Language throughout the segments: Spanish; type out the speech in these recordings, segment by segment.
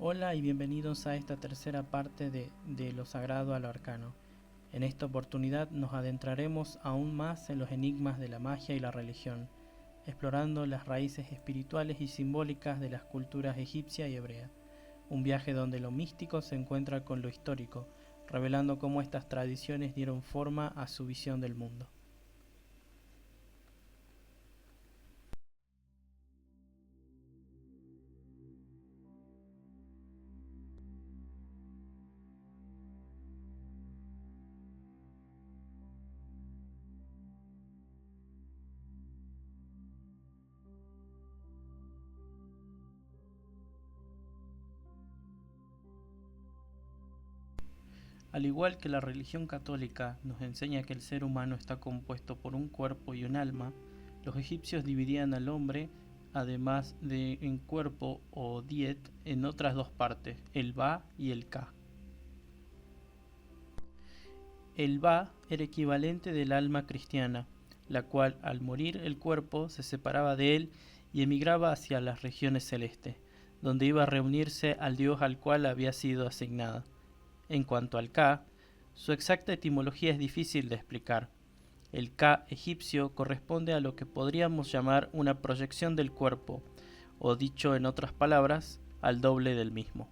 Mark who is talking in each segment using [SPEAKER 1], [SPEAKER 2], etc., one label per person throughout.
[SPEAKER 1] Hola y bienvenidos a esta tercera parte de lo sagrado a lo arcano. En esta oportunidad nos adentraremos aún más en los enigmas de la magia y la religión, explorando las raíces espirituales y simbólicas de las culturas egipcia y hebrea. Un viaje donde lo místico se encuentra con lo histórico, revelando cómo estas tradiciones dieron forma a su visión del mundo. Al igual que la religión católica nos enseña que el ser humano está compuesto por un cuerpo y un alma, los egipcios dividían al hombre, además de en cuerpo o diet, en otras dos partes, el Ba y el Ka. El Ba era equivalente del alma cristiana, la cual al morir el cuerpo se separaba de él y emigraba hacia las regiones celestes, donde iba a reunirse al dios al cual había sido asignada. En cuanto al Ka, su exacta etimología es difícil de explicar. El Ka egipcio corresponde a lo que podríamos llamar una proyección del cuerpo, o dicho en otras palabras, al doble del mismo.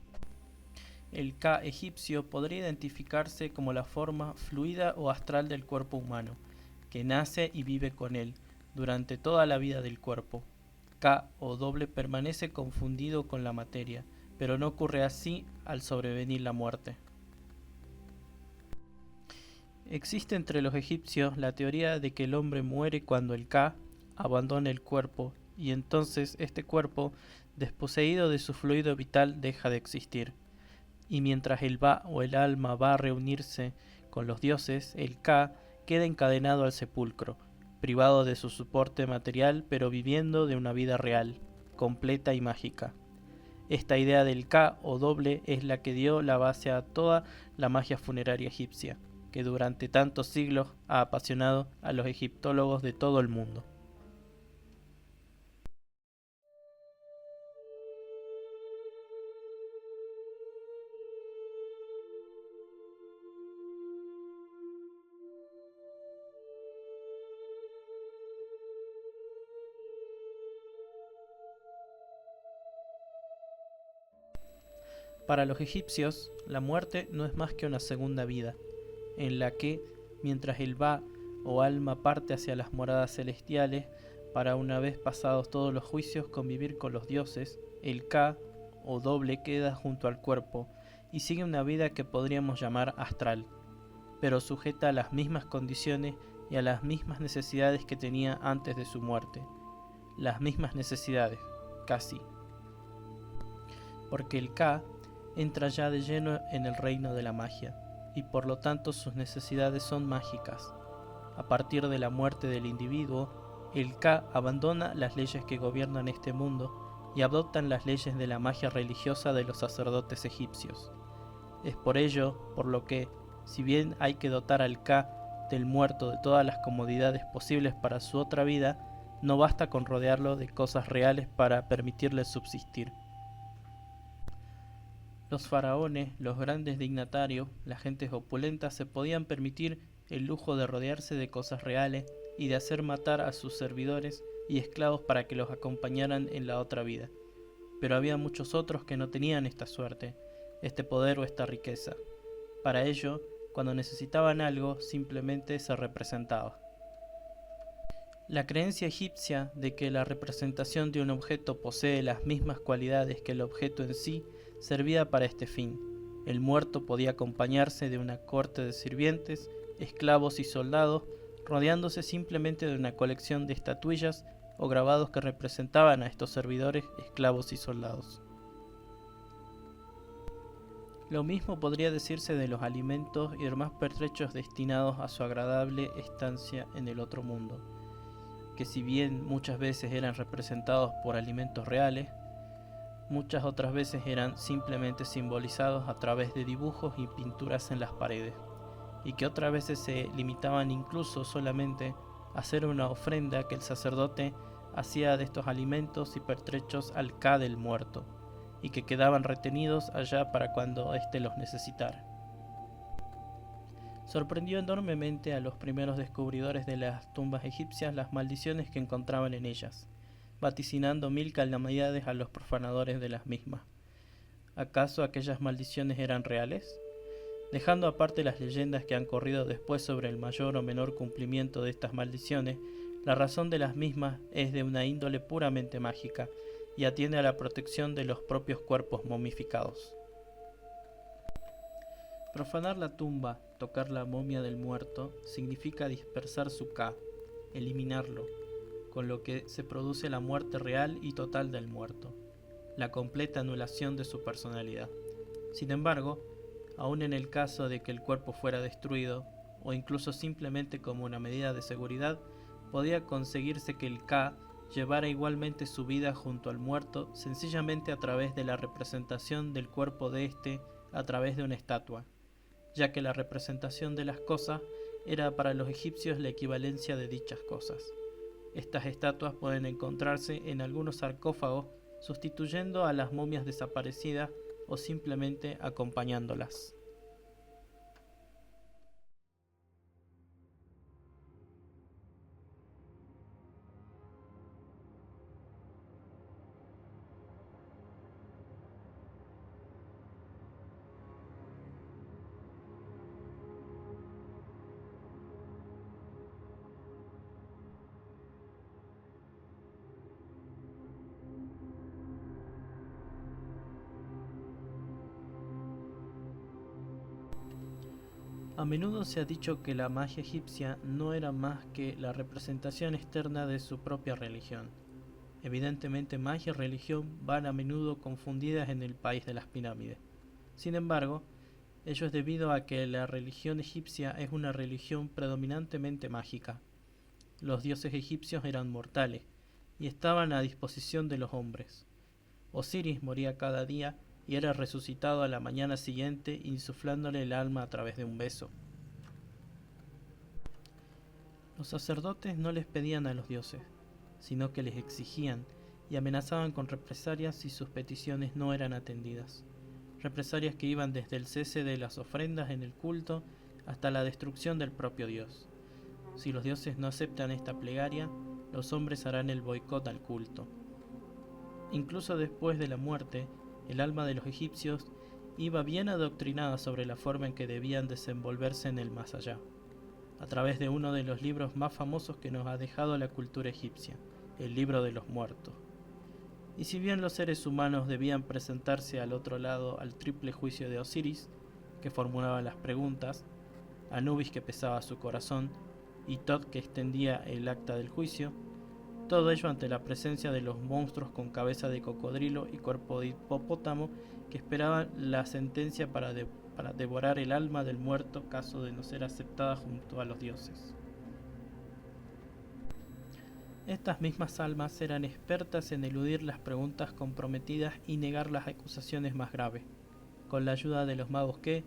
[SPEAKER 1] El Ka egipcio podría identificarse como la forma fluida o astral del cuerpo humano, que nace y vive con él durante toda la vida del cuerpo. Ka o doble permanece confundido con la materia, pero no ocurre así al sobrevenir la muerte. Existe entre los egipcios la teoría de que el hombre muere cuando el Ka abandona el cuerpo y entonces este cuerpo, desposeído de su fluido vital, deja de existir. Y mientras el Ba o el alma va a reunirse con los dioses, el Ka queda encadenado al sepulcro, privado de su soporte material pero viviendo de una vida real, completa y mágica. Esta idea del Ka o doble es la que dio la base a toda la magia funeraria egipcia, que durante tantos siglos ha apasionado a los egiptólogos de todo el mundo. Para los egipcios, la muerte no es más que una segunda vida, en la que, mientras el Ba o alma parte hacia las moradas celestiales, para una vez pasados todos los juicios convivir con los dioses, el Ka o doble queda junto al cuerpo y sigue una vida que podríamos llamar astral, pero sujeta a las mismas condiciones y a las mismas necesidades que tenía antes de su muerte. Las mismas necesidades, casi. Porque el Ka entra ya de lleno en el reino de la magia, y por lo tanto sus necesidades son mágicas. A partir de la muerte del individuo, el Ka abandona las leyes que gobiernan este mundo y adoptan las leyes de la magia religiosa de los sacerdotes egipcios. Es por ello por lo que, si bien hay que dotar al Ka del muerto de todas las comodidades posibles para su otra vida, no basta con rodearlo de cosas reales para permitirle subsistir. Los faraones, los grandes dignatarios, las gentes opulentas se podían permitir el lujo de rodearse de cosas reales y de hacer matar a sus servidores y esclavos para que los acompañaran en la otra vida. Pero había muchos otros que no tenían esta suerte, este poder o esta riqueza. Para ello, cuando necesitaban algo, simplemente se representaba. La creencia egipcia de que la representación de un objeto posee las mismas cualidades que el objeto en sí servía para este fin. El muerto podía acompañarse de una corte de sirvientes, esclavos y soldados, rodeándose simplemente de una colección de estatuillas o grabados que representaban a estos servidores, esclavos y soldados. Lo mismo podría decirse de los alimentos y demás pertrechos destinados a su agradable estancia en el otro mundo, que si bien muchas veces eran representados por alimentos reales, muchas otras veces eran simplemente simbolizados a través de dibujos y pinturas en las paredes, y que otras veces se limitaban incluso solamente a hacer una ofrenda que el sacerdote hacía de estos alimentos y pertrechos al Ka del muerto, y que quedaban retenidos allá para cuando éste los necesitara. Sorprendió enormemente a los primeros descubridores de las tumbas egipcias las maldiciones que encontraban en ellas, vaticinando 1000 calamidades a los profanadores de las mismas. ¿Acaso aquellas maldiciones eran reales? Dejando aparte las leyendas que han corrido después sobre el mayor o menor cumplimiento de estas maldiciones, la razón de las mismas es de una índole puramente mágica y atiende a la protección de los propios cuerpos momificados. Profanar la tumba, tocar la momia del muerto, significa dispersar su ka, eliminarlo, con lo que se produce la muerte real y total del muerto, la completa anulación de su personalidad. Sin embargo, aun en el caso de que el cuerpo fuera destruido, o incluso simplemente como una medida de seguridad, podía conseguirse que el ka llevara igualmente su vida junto al muerto, sencillamente a través de la representación del cuerpo de éste a través de una estatua, ya que la representación de las cosas era para los egipcios la equivalencia de dichas cosas. Estas estatuas pueden encontrarse en algunos sarcófagos, sustituyendo a las momias desaparecidas o simplemente acompañándolas. A menudo se ha dicho que la magia egipcia no era más que la representación externa de su propia religión. Evidentemente, magia y religión van a menudo confundidas en el país de las pirámides. Sin embargo, ello es debido a que la religión egipcia es una religión predominantemente mágica. Los dioses egipcios eran mortales y estaban a disposición de los hombres. Osiris moría cada día y era resucitado a la mañana siguiente insuflándole el alma a través de un beso. Los sacerdotes no les pedían a los dioses, sino que les exigían y amenazaban con represalias si sus peticiones no eran atendidas. Represalias que iban desde el cese de las ofrendas en el culto hasta la destrucción del propio dios. Si los dioses no aceptan esta plegaria, los hombres harán el boicot al culto. Incluso después de la muerte, el alma de los egipcios iba bien adoctrinada sobre la forma en que debían desenvolverse en el más allá, a través de uno de los libros más famosos que nos ha dejado la cultura egipcia, el Libro de los Muertos. Y si bien los seres humanos debían presentarse al otro lado al triple juicio de Osiris, que formulaba las preguntas, Anubis que pesaba su corazón y Tot que extendía el acta del juicio, todo ello ante la presencia de los monstruos con cabeza de cocodrilo y cuerpo de hipopótamo que esperaban la sentencia para devorar el alma del muerto caso de no ser aceptada junto a los dioses. Estas mismas almas eran expertas en eludir las preguntas comprometidas y negar las acusaciones más graves, con la ayuda de los magos que,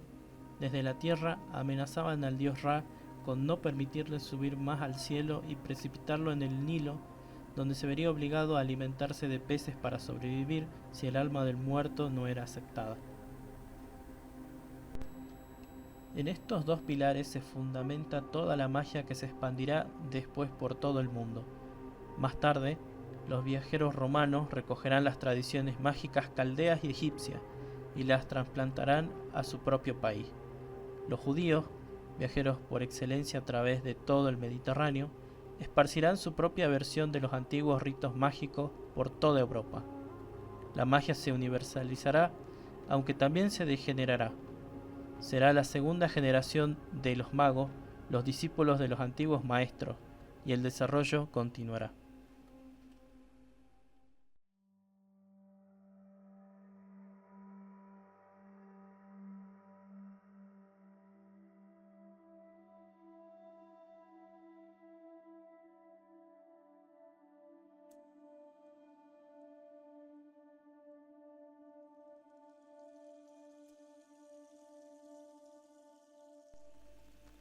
[SPEAKER 1] desde la tierra, amenazaban al dios Ra con no permitirle subir más al cielo y precipitarlo en el Nilo, donde se vería obligado a alimentarse de peces para sobrevivir si el alma del muerto no era aceptada. En estos dos pilares se fundamenta toda la magia que se expandirá después por todo el mundo. Más tarde, los viajeros romanos recogerán las tradiciones mágicas caldeas y egipcias y las trasplantarán a su propio país. Los judíos, viajeros por excelencia a través de todo el Mediterráneo, esparcirán su propia versión de los antiguos ritos mágicos por toda Europa. La magia se universalizará, aunque también se degenerará. Será la segunda generación de los magos, los discípulos de los antiguos maestros, y el desarrollo continuará.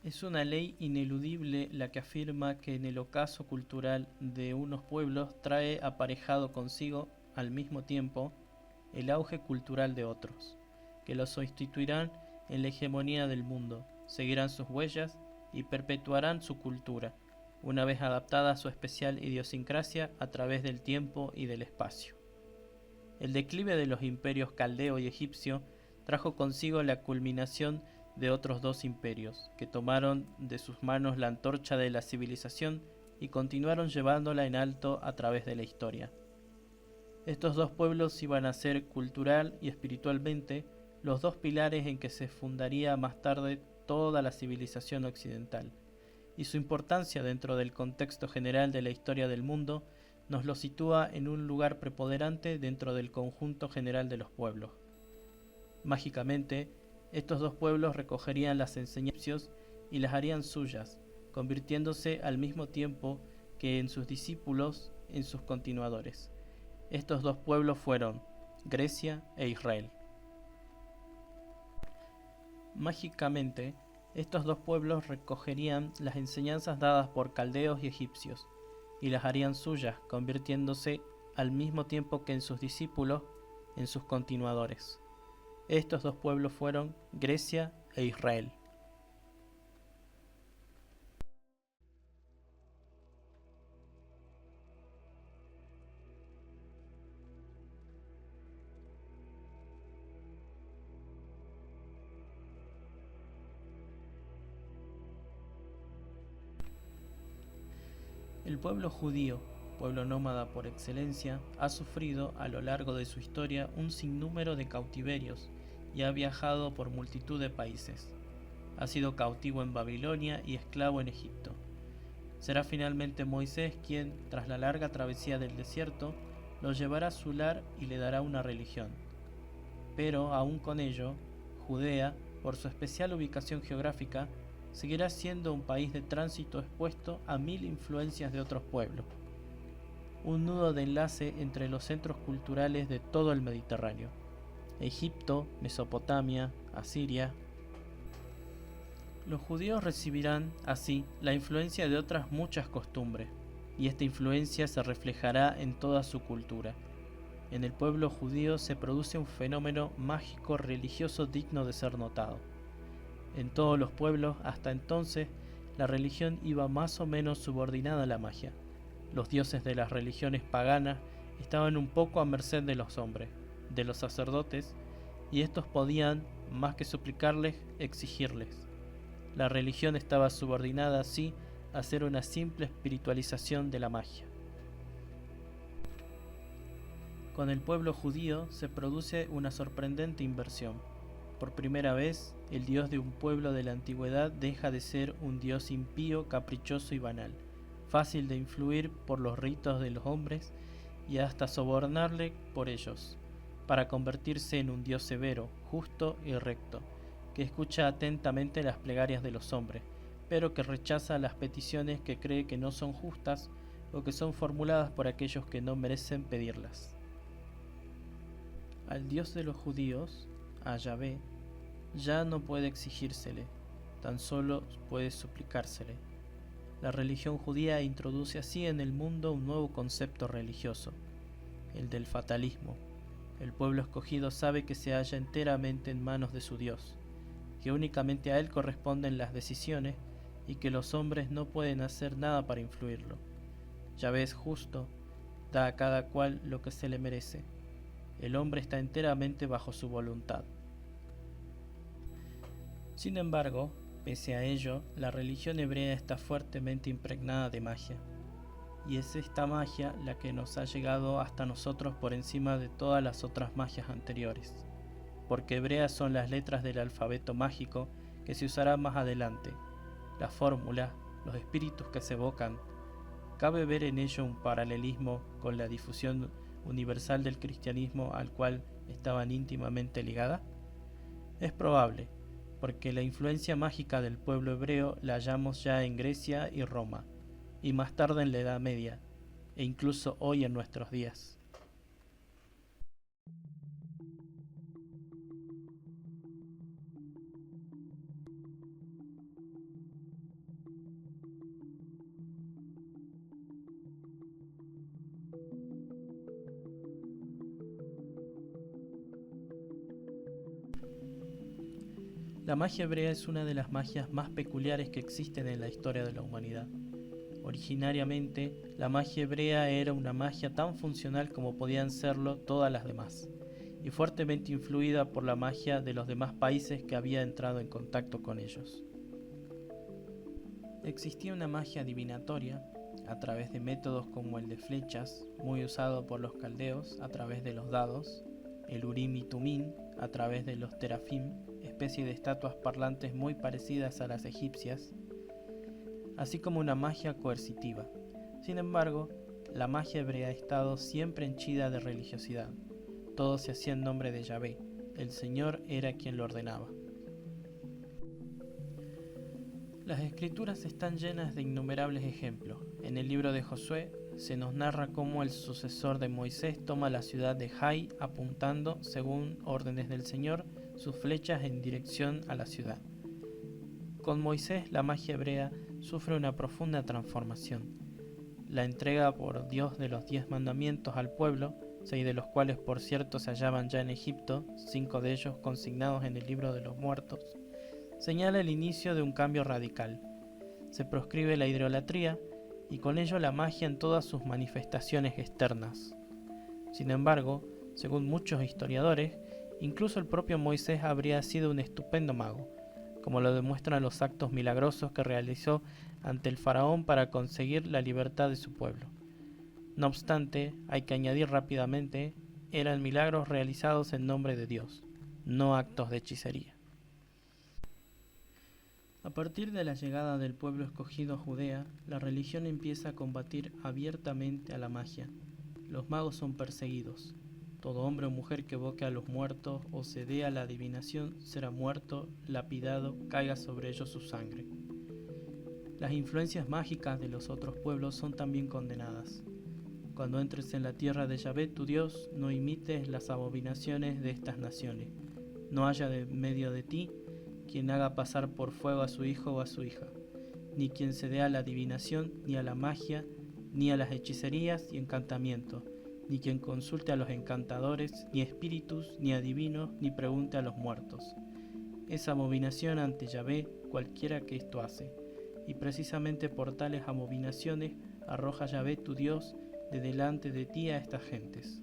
[SPEAKER 1] Es una ley ineludible la que afirma que en el ocaso cultural de unos pueblos trae aparejado consigo, al mismo tiempo, el auge cultural de otros, que los sustituirán en la hegemonía del mundo, seguirán sus huellas y perpetuarán su cultura, una vez adaptada a su especial idiosincrasia a través del tiempo y del espacio. El declive de los imperios caldeo y egipcio trajo consigo la culminación de otros dos imperios, que tomaron de sus manos la antorcha de la civilización y continuaron llevándola en alto a través de la historia. Estos dos pueblos iban a ser cultural y espiritualmente los dos pilares en que se fundaría más tarde toda la civilización occidental, y su importancia dentro del contexto general de la historia del mundo nos lo sitúa en un lugar preponderante dentro del conjunto general de los pueblos. Mágicamente, estos dos pueblos recogerían las enseñanzas y las harían suyas, convirtiéndose al mismo tiempo que en sus discípulos, en sus continuadores. Estos dos pueblos fueron Grecia e Israel. Mágicamente, estos dos pueblos recogerían las enseñanzas dadas por caldeos y egipcios, y las harían suyas, convirtiéndose al mismo tiempo que en sus discípulos, en sus continuadores. Estos dos pueblos fueron Grecia e Israel. El pueblo judío, pueblo nómada por excelencia, ha sufrido a lo largo de su historia un sinnúmero de cautiverios y ha viajado por multitud de países. Ha sido cautivo en Babilonia y esclavo en Egipto. Será finalmente Moisés quien, tras la larga travesía del desierto, lo llevará a su lar y le dará una religión. Pero, aun con ello, Judea, por su especial ubicación geográfica, seguirá siendo un país de tránsito expuesto a 1000 influencias de otros pueblos, un nudo de enlace entre los centros culturales de todo el Mediterráneo: Egipto, Mesopotamia, Asiria. Los judíos recibirán, así, la influencia de otras muchas costumbres, y esta influencia se reflejará en toda su cultura. En el pueblo judío se produce un fenómeno mágico religioso digno de ser notado. En todos los pueblos, hasta entonces, la religión iba más o menos subordinada a la magia. Los dioses de las religiones paganas estaban un poco a merced de los hombres, de los sacerdotes, y estos podían, más que suplicarles, exigirles. La religión estaba subordinada así a ser una simple espiritualización de la magia. Con el pueblo judío se produce una sorprendente inversión. Por primera vez, el Dios de un pueblo de la antigüedad deja de ser un Dios impío, caprichoso y banal, fácil de influir por los ritos de los hombres y hasta sobornarle por ellos, para convertirse en un Dios severo, justo y recto, que escucha atentamente las plegarias de los hombres, pero que rechaza las peticiones que cree que no son justas o que son formuladas por aquellos que no merecen pedirlas. Al Dios de los judíos, a Yahvé, ya no puede exigírsele, tan solo puede suplicársele. La religión judía introduce así en el mundo un nuevo concepto religioso, el del fatalismo. El pueblo escogido sabe que se halla enteramente en manos de su Dios, que únicamente a él corresponden las decisiones y que los hombres no pueden hacer nada para influirlo. Yahvé es justo, da a cada cual lo que se le merece. El hombre está enteramente bajo su voluntad. Sin embargo, pese a ello, la religión hebrea está fuertemente impregnada de magia, y es esta magia la que nos ha llegado hasta nosotros por encima de todas las otras magias anteriores, porque hebreas son las letras del alfabeto mágico que se usará más adelante, las fórmulas, los espíritus que se evocan. ¿Cabe ver en ello un paralelismo con la difusión universal del cristianismo al cual estaban íntimamente ligadas? Es probable, porque la influencia mágica del pueblo hebreo la hallamos ya en Grecia y Roma, y más tarde en la Edad Media, e incluso hoy en nuestros días. La magia hebrea es una de las magias más peculiares que existen en la historia de la humanidad. Originariamente, la magia hebrea era una magia tan funcional como podían serlo todas las demás, y fuertemente influida por la magia de los demás países que había entrado en contacto con ellos. Existía una magia adivinatoria, a través de métodos como el de flechas, muy usado por los caldeos a través de los dados, el Urim y Tumim a través de los terafim, especie de estatuas parlantes muy parecidas a las egipcias, así como una magia coercitiva. Sin embargo, la magia hebrea ha estado siempre henchida de religiosidad. Todo se hacía en nombre de Yahvé. El Señor era quien lo ordenaba. Las escrituras están llenas de innumerables ejemplos. En el libro de Josué se nos narra cómo el sucesor de Moisés toma la ciudad de Jai apuntando, según órdenes del Señor, sus flechas en dirección a la ciudad. Con Moisés la magia hebrea sufre una profunda transformación. La entrega por Dios de los 10 mandamientos al pueblo, 6 de los cuales por cierto se hallaban ya en Egipto, 5 de ellos consignados en el libro de los muertos, señala el inicio de un cambio radical. Se proscribe la idolatría y con ello la magia en todas sus manifestaciones externas. Sin embargo, según muchos historiadores, incluso el propio Moisés habría sido un estupendo mago, como lo demuestran los actos milagrosos que realizó ante el faraón para conseguir la libertad de su pueblo. No obstante, hay que añadir rápidamente, eran milagros realizados en nombre de Dios, no actos de hechicería. A partir de la llegada del pueblo escogido a Judea, la religión empieza a combatir abiertamente a la magia. Los magos son perseguidos. Todo hombre o mujer que evoque a los muertos o se dé a la adivinación será muerto, lapidado, caiga sobre ellos su sangre. Las influencias mágicas de los otros pueblos son también condenadas. Cuando entres en la tierra de Yahvé tu Dios, no imites las abominaciones de estas naciones. No haya de medio de ti quien haga pasar por fuego a su hijo o a su hija, ni quien se dé a la adivinación, ni a la magia, ni a las hechicerías y encantamientos, ni quien consulte a los encantadores, ni espíritus, ni adivinos, ni pregunte a los muertos. Es abominación ante Yahvé cualquiera que esto hace, y precisamente por tales abominaciones arroja Yahvé tu Dios de delante de ti a estas gentes.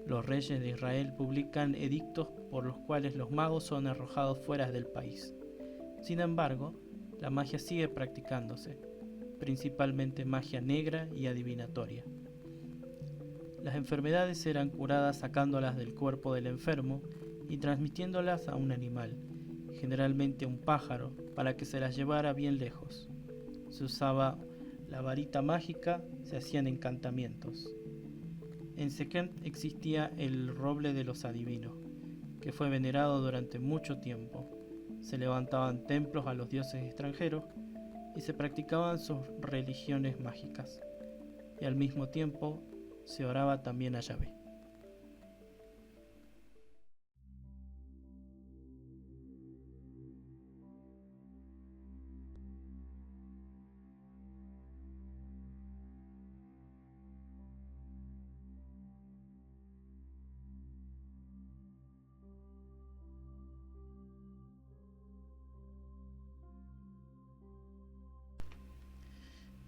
[SPEAKER 1] Los reyes de Israel publican edictos por los cuales los magos son arrojados fuera del país. Sin embargo, la magia sigue practicándose, principalmente magia negra y adivinatoria. Las enfermedades eran curadas sacándolas del cuerpo del enfermo y transmitiéndolas a un animal, generalmente un pájaro, para que se las llevara bien lejos. Se usaba la varita mágica, se hacían encantamientos. En Siquem existía el roble de los adivinos, que fue venerado durante mucho tiempo. Se levantaban templos a los dioses extranjeros y se practicaban sus religiones mágicas, y al mismo tiempo se oraba también a Yahvé.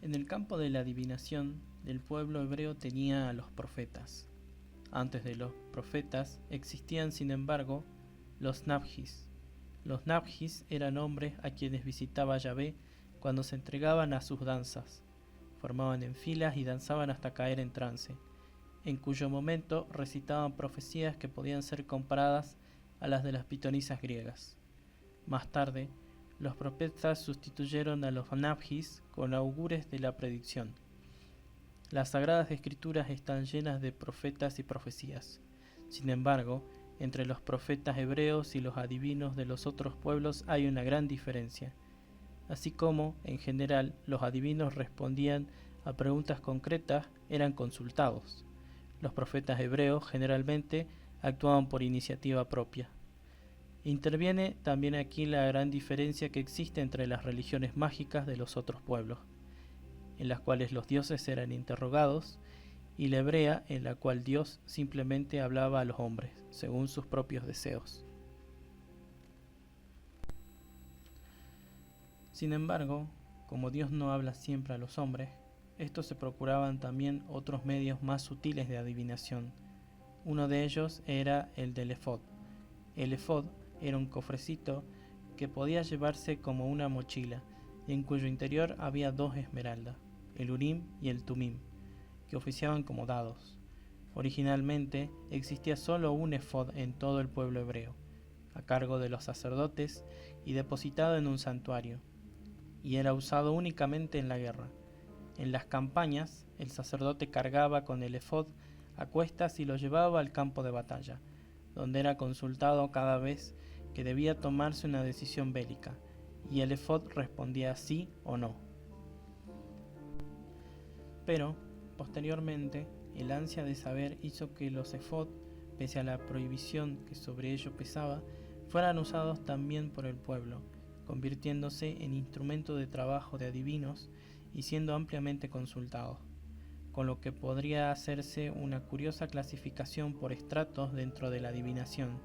[SPEAKER 1] En el campo de la adivinación, el pueblo hebreo tenía a los profetas. Antes de los profetas existían, sin embargo, los nabjis. Los nabjis eran hombres a quienes visitaba Yahvé cuando se entregaban a sus danzas. Formaban en filas y danzaban hasta caer en trance, en cuyo momento recitaban profecías que podían ser comparadas a las de las pitonisas griegas. Más tarde, los profetas sustituyeron a los nabjis con augures de la predicción. Las sagradas escrituras están llenas de profetas y profecías. Sin embargo, entre los profetas hebreos y los adivinos de los otros pueblos hay una gran diferencia. Así como, en general, los adivinos respondían a preguntas concretas, eran consultados. Los profetas hebreos generalmente actuaban por iniciativa propia. Interviene también aquí la gran diferencia que existe entre las religiones mágicas de los otros pueblos, en las cuales los dioses eran interrogados, y la hebrea, en la cual Dios simplemente hablaba a los hombres, según sus propios deseos. Sin embargo, como Dios no habla siempre a los hombres, estos se procuraban también otros medios más sutiles de adivinación. Uno de ellos era el del efod. El efod era un cofrecito que podía llevarse como una mochila y en cuyo interior había dos esmeraldas, el Urim y el Tumim, que oficiaban como dados. Originalmente existía solo un efod en todo el pueblo hebreo, a cargo de los sacerdotes y depositado en un santuario, y era usado únicamente en la guerra. En las campañas, el sacerdote cargaba con el efod a cuestas y lo llevaba al campo de batalla, donde era consultado cada vez que debía tomarse una decisión bélica, y el efod respondía sí o no. Pero, posteriormente, el ansia de saber hizo que los efod, pese a la prohibición que sobre ello pesaba, fueran usados también por el pueblo, convirtiéndose en instrumento de trabajo de adivinos y siendo ampliamente consultados, con lo que podría hacerse una curiosa clasificación por estratos dentro de la adivinación,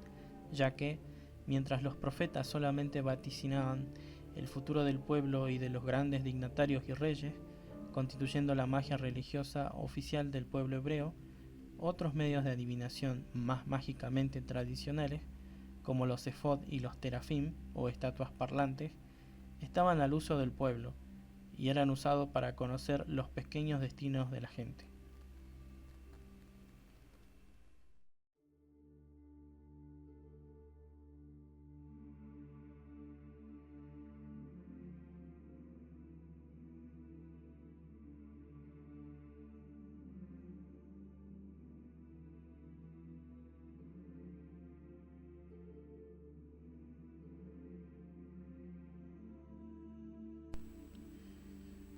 [SPEAKER 1] ya que, mientras los profetas solamente vaticinaban el futuro del pueblo y de los grandes dignatarios y reyes, constituyendo la magia religiosa oficial del pueblo hebreo, otros medios de adivinación más mágicamente tradicionales, como los efod y los terafim, o estatuas parlantes, estaban al uso del pueblo, y eran usados para conocer los pequeños destinos de la gente.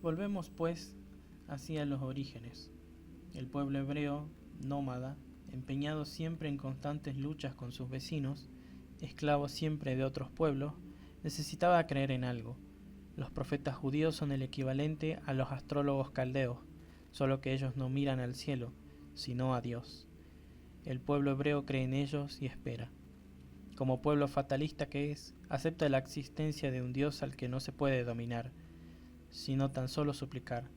[SPEAKER 1] Volvemos pues hacia los orígenes. El pueblo hebreo, nómada, empeñado siempre en constantes luchas con sus vecinos, esclavo siempre de otros pueblos, necesitaba creer en algo. Los profetas judíos son el equivalente a los astrólogos caldeos, solo que ellos no miran al cielo, sino a Dios. El pueblo hebreo cree en ellos y espera. Como pueblo fatalista que es, acepta la existencia de un Dios al que no se puede dominar, sino tan solo suplicar,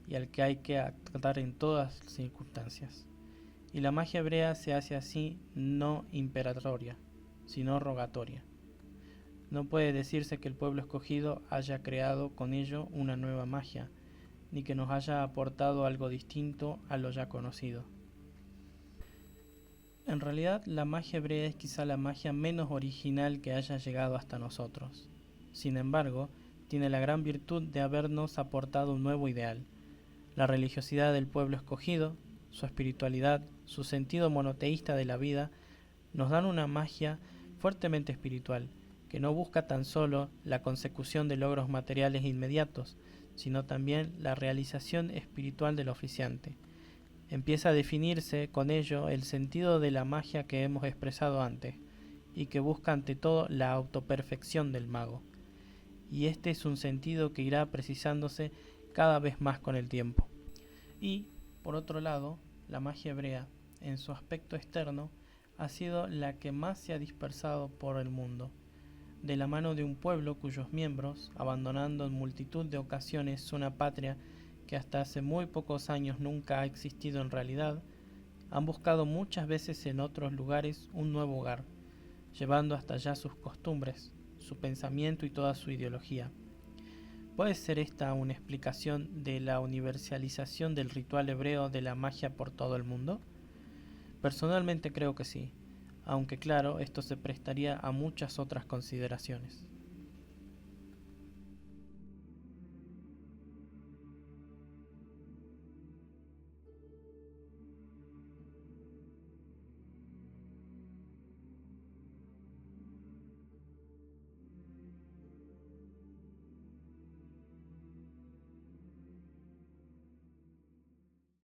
[SPEAKER 1] y al que hay que acatar en todas las circunstancias. Y la magia hebrea se hace así no imperatoria, sino rogatoria. No puede decirse que el pueblo escogido haya creado con ello una nueva magia, ni que nos haya aportado algo distinto a lo ya conocido. En realidad, la magia hebrea es quizá la magia menos original que haya llegado hasta nosotros. Sin embargo, tiene la gran virtud de habernos aportado un nuevo ideal. La religiosidad del pueblo escogido, su espiritualidad, su sentido monoteísta de la vida, nos dan una magia fuertemente espiritual, que no busca tan solo la consecución de logros materiales inmediatos, sino también la realización espiritual del oficiante. Empieza a definirse con ello el sentido de la magia que hemos expresado antes, y que busca ante todo la autoperfección del mago. Y este es un sentido que irá precisándose cada vez más con el tiempo. Y, por otro lado, la magia hebrea, en su aspecto externo, ha sido la que más se ha dispersado por el mundo, de la mano de un pueblo cuyos miembros, abandonando en multitud de ocasiones una patria que hasta hace muy pocos años nunca ha existido en realidad, han buscado muchas veces en otros lugares un nuevo hogar, llevando hasta allá sus costumbres, su pensamiento y toda su ideología. ¿Puede ser esta una explicación de la universalización del ritual hebreo de la magia por todo el mundo? Personalmente creo que sí, aunque claro, esto se prestaría a muchas otras consideraciones.